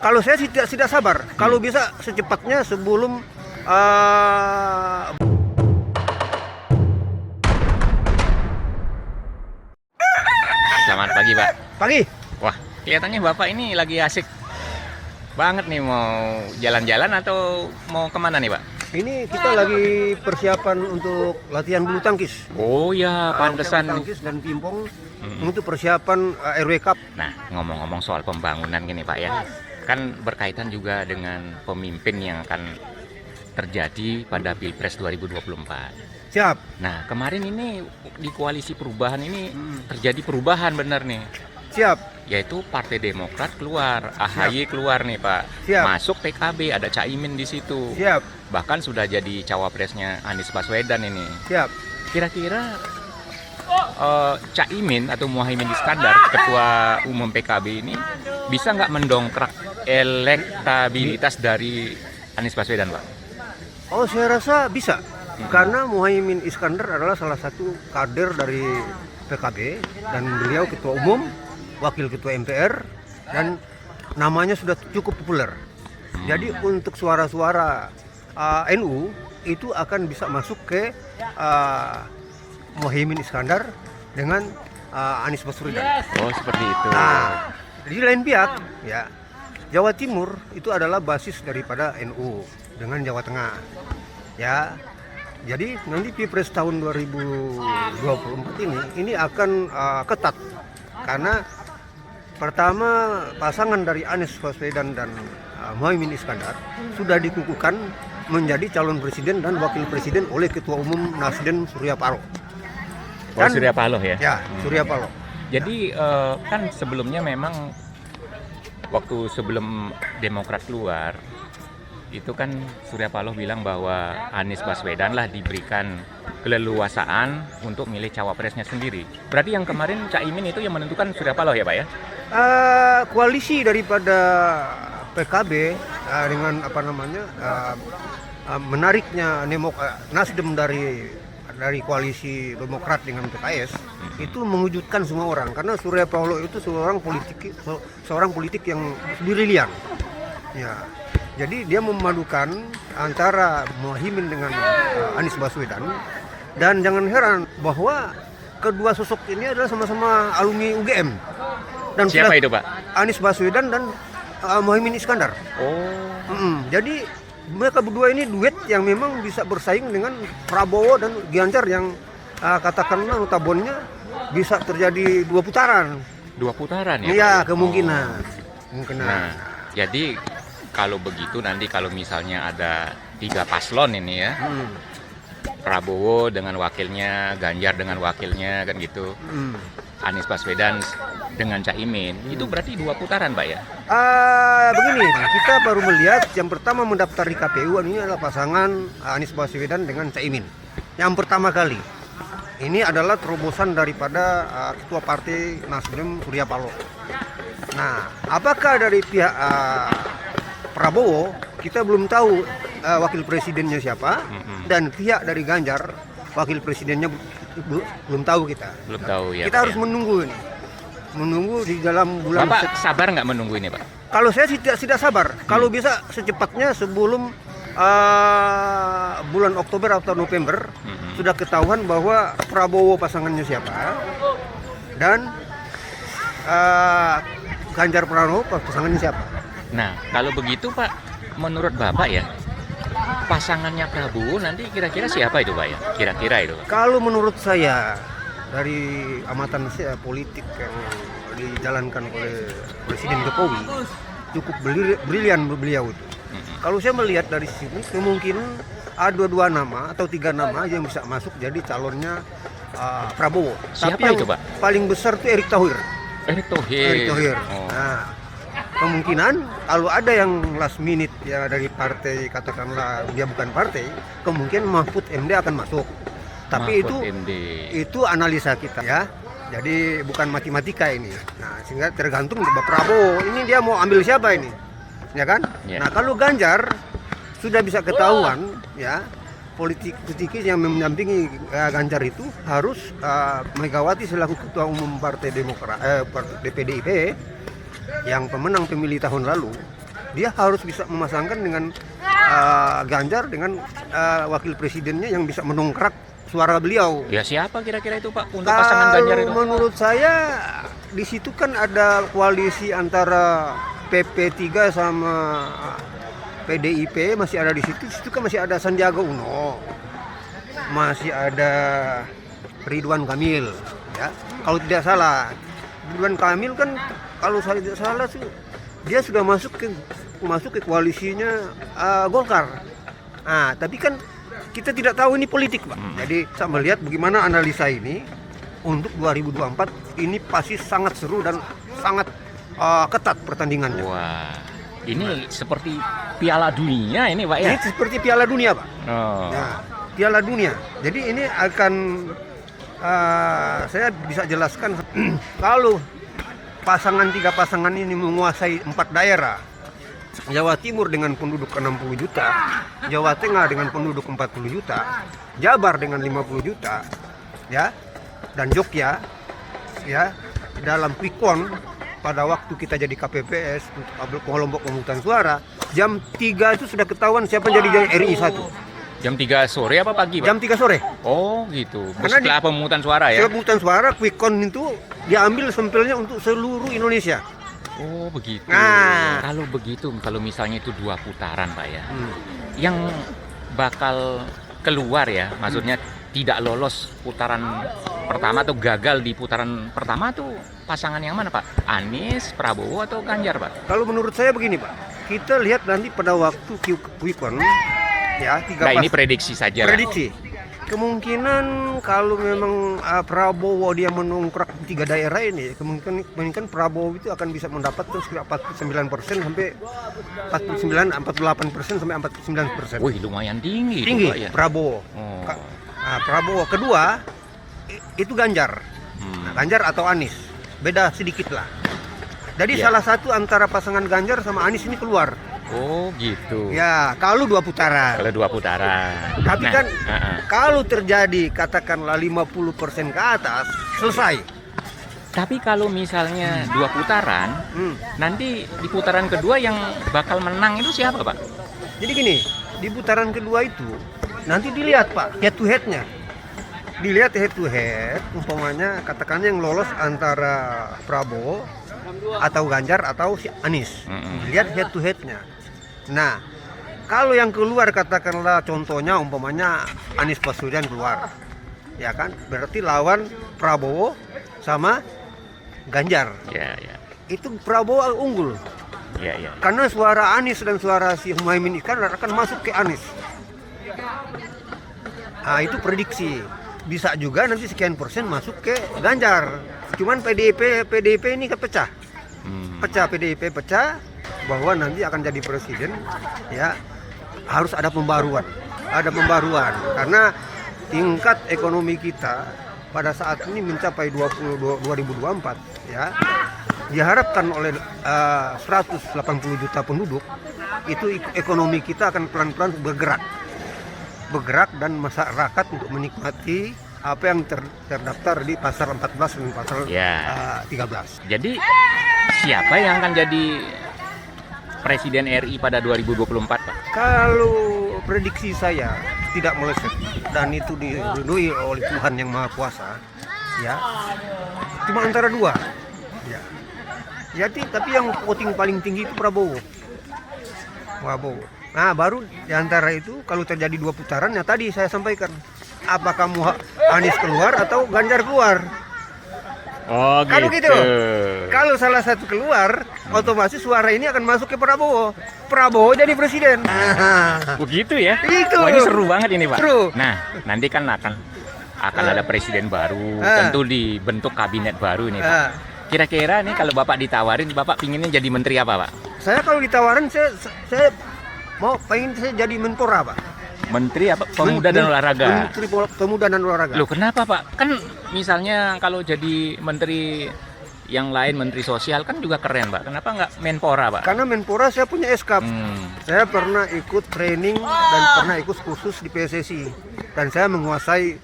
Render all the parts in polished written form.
Kalau saya sih tidak sabar. Kalau bisa secepatnya sebelum Selamat pagi, Pak. pagi. Wah, kelihatannya Bapak ini lagi asik banget nih, mau jalan-jalan atau mau kemana nih, Pak? Ini kita lagi persiapan untuk latihan bulu tangkis. Oh ya, pantesan. Bulu tangkis dan pingpong untuk persiapan RW Cup. Nah, ngomong-ngomong soal pembangunan gini, Pak ya. Kan berkaitan juga dengan pemimpin yang akan terjadi pada Pilpres 2024. Siap. Nah, kemarin ini di koalisi perubahan ini terjadi perubahan bener nih. Siap. Yaitu Partai Demokrat keluar, AHY keluar nih, Pak. Siap. Masuk PKB, ada Caimin di situ. Siap. Bahkan sudah jadi cawapresnya Anies Baswedan ini. Siap. Kira-kira Caimin atau Muhaimin Iskandar, ketua umum PKB ini, bisa nggak mendongkrak elektabilitas dari Anies Baswedan, Pak? Oh, saya rasa bisa. Karena Muhaimin Iskandar adalah salah satu kader dari PKB dan beliau ketua umum, wakil ketua MPR, dan namanya sudah cukup populer. Jadi untuk suara-suara NU itu akan bisa masuk ke Muhaimin Iskandar dengan Anies Baswedan. Oh, seperti itu. Nah, di lain pihak, ya, Jawa Timur itu adalah basis daripada NU dengan Jawa Tengah. Ya, jadi nanti Pilpres tahun 2024 ini akan ketat karena pertama pasangan dari Anies Baswedan dan Muhaimin Iskandar sudah dikukuhkan menjadi calon presiden dan wakil presiden oleh Ketua Umum Nasdem Surya Paloh. Oh, Surya Paloh ya? Ya, Surya Paloh. Jadi kan sebelumnya memang waktu sebelum Demokrat keluar itu kan Surya Paloh bilang bahwa Anies Baswedan lah diberikan keleluasaan untuk milih cawapresnya sendiri. Berarti yang kemarin Caimin itu yang menentukan Surya Paloh ya, Pak ya? Koalisi daripada PKB dengan menariknya Nasdem dari koalisi Demokrat dengan PKS itu mengejutkan semua orang karena Surya Paloh itu seorang politik yang brilian. Ya. Jadi dia memadukan antara Muhaimin dengan Anies Baswedan, dan jangan heran bahwa kedua sosok ini adalah sama-sama alumni UGM. Dan siapa itu, Pak? Anies Baswedan dan Muhaimin Iskandar. Oh. Jadi mereka berdua ini duet yang memang bisa bersaing dengan Prabowo dan Ganjar yang katakanlah notabene bisa terjadi dua putaran. Dua putaran ya? Iya, Pak? kemungkinan. Nah, jadi kalau begitu nanti kalau misalnya ada 3 paslon ini ya, Prabowo dengan wakilnya, Ganjar dengan wakilnya kan gitu, Anies Baswedan dengan Caimin, itu berarti 2 putaran, Pak ya? Begini, kita baru melihat yang pertama mendaftar di KPU ini adalah pasangan Anies Baswedan dengan Caimin. Yang pertama kali. Ini adalah terobosan daripada ketua partai Nasdem Surya Paloh. Nah, apakah dari pihak Prabowo, kita belum tahu wakil presidennya siapa, dan pihak dari Ganjar, wakil presidennya belum tahu kita. Belum tahu ya. Kita harus menunggu ini. Menunggu di dalam bulan. Bapak sabar nggak menunggu ini, Pak? Kalau saya tidak sabar. Kalau bisa secepatnya sebelum bulan Oktober atau November sudah ketahuan bahwa Prabowo pasangannya siapa dan Ganjar Pranowo pasangannya siapa. Nah, kalau begitu Pak, menurut Bapak ya, pasangannya Prabowo nanti kira-kira siapa itu, Pak ya? Kira-kira itu, Pak? Kalau menurut saya, dari amatan saya politik yang dijalankan oleh Presiden Jokowi, cukup brilian beliau itu. Kalau saya melihat dari sini, kemungkinan ada 2 nama atau 3 nama yang bisa masuk jadi calonnya Prabowo. Siapa tapi itu, yang Pak? paling besar itu Erick Thohir. Erick Thohir. Oh. Nah, kemungkinan kalau ada yang last minute ya dari partai, katakanlah dia bukan partai, kemungkinan Mahfud MD akan masuk. Tapi Mahfud MD. itu analisa kita ya. Jadi bukan matematika ini. Nah, sehingga tergantung Pak Prabowo ini dia mau ambil siapa ini. Ya kan? Yeah. Nah, kalau Ganjar sudah bisa ketahuan ya, politik yang mendampingi Ganjar itu harus Megawati selaku ketua umum Partai Demokrat, PDIP yang pemenang pemilih tahun lalu dia harus bisa memasangkan dengan Ganjar dengan wakil presidennya yang bisa mendongkrak suara beliau. Ya siapa kira-kira itu Pak untuk pasangan Ganjar itu? Menurut saya di situ kan ada koalisi antara PP3 sama PDIP masih ada di situ. Di situ kan masih ada Sandiaga Uno, masih ada Ridwan Kamil, ya. Kalau tidak salah, Ridwan Kamil kan kalau saya tidak salah sih dia sudah masuk ke koalisinya Golkar. Nah, tapi kan kita tidak tahu ini politik, Pak. Jadi saya melihat bagaimana analisa ini untuk 2024 ini pasti sangat seru dan sangat ketat pertandingannya. Wah, ini seperti Piala Dunia ini Pak ya? Ini seperti Piala Dunia, Pak. Oh. Ya, Piala Dunia. Jadi ini akan saya bisa jelaskan kalau tiga pasangan ini menguasai 4 daerah. Jawa Timur dengan penduduk 60 juta, Jawa Tengah dengan penduduk 40 juta, Jabar dengan 50 juta, ya, dan Jogja, ya, dalam quick count pada waktu kita jadi KPPS untuk kelompok pemungutan suara, jam 3 itu sudah ketahuan siapa jadi RI 1. Jam 3 sore apa pagi Pak? Jam 3 sore. Oh gitu, Karena setelah pemungutan suara ya? Pemungutan suara quick count itu diambil sampelnya untuk seluruh Indonesia. Oh begitu. Nah. Kalau begitu, kalau misalnya itu 2 putaran Pak ya, yang bakal keluar ya, maksudnya tidak lolos putaran pertama atau gagal di putaran pertama tuh pasangan yang mana Pak? Anies, Prabowo atau Ganjar Pak? Kalau menurut saya begini Pak, kita lihat nanti pada waktu quick count ya, Nah ini prediksi saja lah. Prediksi. Kemungkinan kalau memang Prabowo dia menongkrak 3 daerah ini, kemungkinan Prabowo itu akan bisa mendapatkan sekitar 49% sampai 48% sampai 49%. Wih lumayan tinggi. Tinggi itu, Pak, ya? Prabowo. Oh. Prabowo kedua itu Ganjar. Ganjar atau Anies. Beda sedikit lah. Jadi Ya. salah satu antara pasangan Ganjar sama Anies ini keluar. Oh gitu. Ya, kalau 2 putaran. Kalau 2 putaran. Tapi Nah, kan kalau terjadi katakanlah 50% ke atas, selesai. tapi kalau misalnya 2 putaran, nanti di putaran kedua yang bakal menang itu siapa Pak? Jadi gini, di putaran kedua itu nanti dilihat Pak, head to headnya. Dilihat head to head, umpamanya katakannya yang lolos antara Prabowo atau Ganjar atau si Anies. Dilihat head to headnya. Nah, kalau yang keluar katakanlah contohnya umpamanya Anies Baswedan keluar, ya kan? Berarti lawan Prabowo sama Ganjar. Ya, ya. Itu Prabowo unggul. Ya, ya. Karena suara Anies dan suara si Muhaimin Iskandar akan masuk ke Anies. Nah, itu prediksi. Bisa juga nanti sekian persen masuk ke Ganjar. Cuman PDIP ini kepecah. PDIP pecah bahwa nanti akan jadi presiden, ya harus ada pembaruan. Ada pembaruan karena tingkat ekonomi kita pada saat ini mencapai 2024, ya. Diharapkan oleh 180 juta penduduk itu ekonomi kita akan pelan-pelan bergerak dan masyarakat untuk menikmati apa yang terdaftar di pasar 14 dan pasar 13. Jadi siapa yang akan jadi Presiden RI pada 2024 Pak? Kalau prediksi saya tidak meleset dan itu diridhoi oleh Tuhan yang Maha Kuasa, ya cuma antara 2, ya. Jadi tapi yang voting paling tinggi itu Prabowo. Nah baru di antara itu kalau terjadi 2 putaran, ya tadi saya sampaikan apakah Anies keluar atau Ganjar keluar. Oh Kalau gitu. Kalau salah satu keluar, otomatis suara ini akan masuk ke Prabowo. Prabowo jadi presiden. Begitu ya? Itu. Wah ini seru banget ini Pak. Seru. Nah nanti kan akan ada presiden baru, tentu dibentuk kabinet baru ini Pak. Kira-kira nih kalau Bapak ditawarin, Bapak pinginnya jadi menteri apa Pak? Saya kalau ditawarin saya pengen saya jadi Menpora Pak. Menteri apa? Pemuda dan olahraga. Menteri Pemuda dan Olahraga. Loh kenapa Pak? Kan misalnya kalau jadi menteri yang lain, menteri sosial kan juga keren Pak. Kenapa nggak Menpora Pak? Karena Menpora saya punya eskap. Saya pernah ikut training dan pernah ikut kursus di PSSI. Dan saya menguasai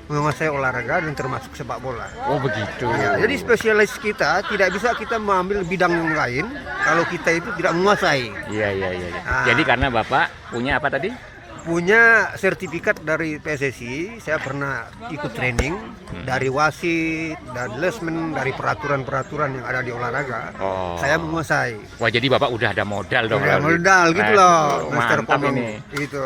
menguasai olahraga dan termasuk sepak bola. Oh begitu. Ya, jadi spesialis kita tidak bisa kita mengambil bidang yang lain kalau kita itu tidak menguasai. Iya. Ah. Jadi karena Bapak punya apa tadi? Punya sertifikat dari PSSI, saya pernah ikut training dari wasit dan lesmen dari peraturan-peraturan yang ada di olahraga. Oh. Saya menguasai. Wah, jadi Bapak udah ada modal dong. Udah kalau modal gitu Nah, loh, Master mantap Pomong. ini. Itu.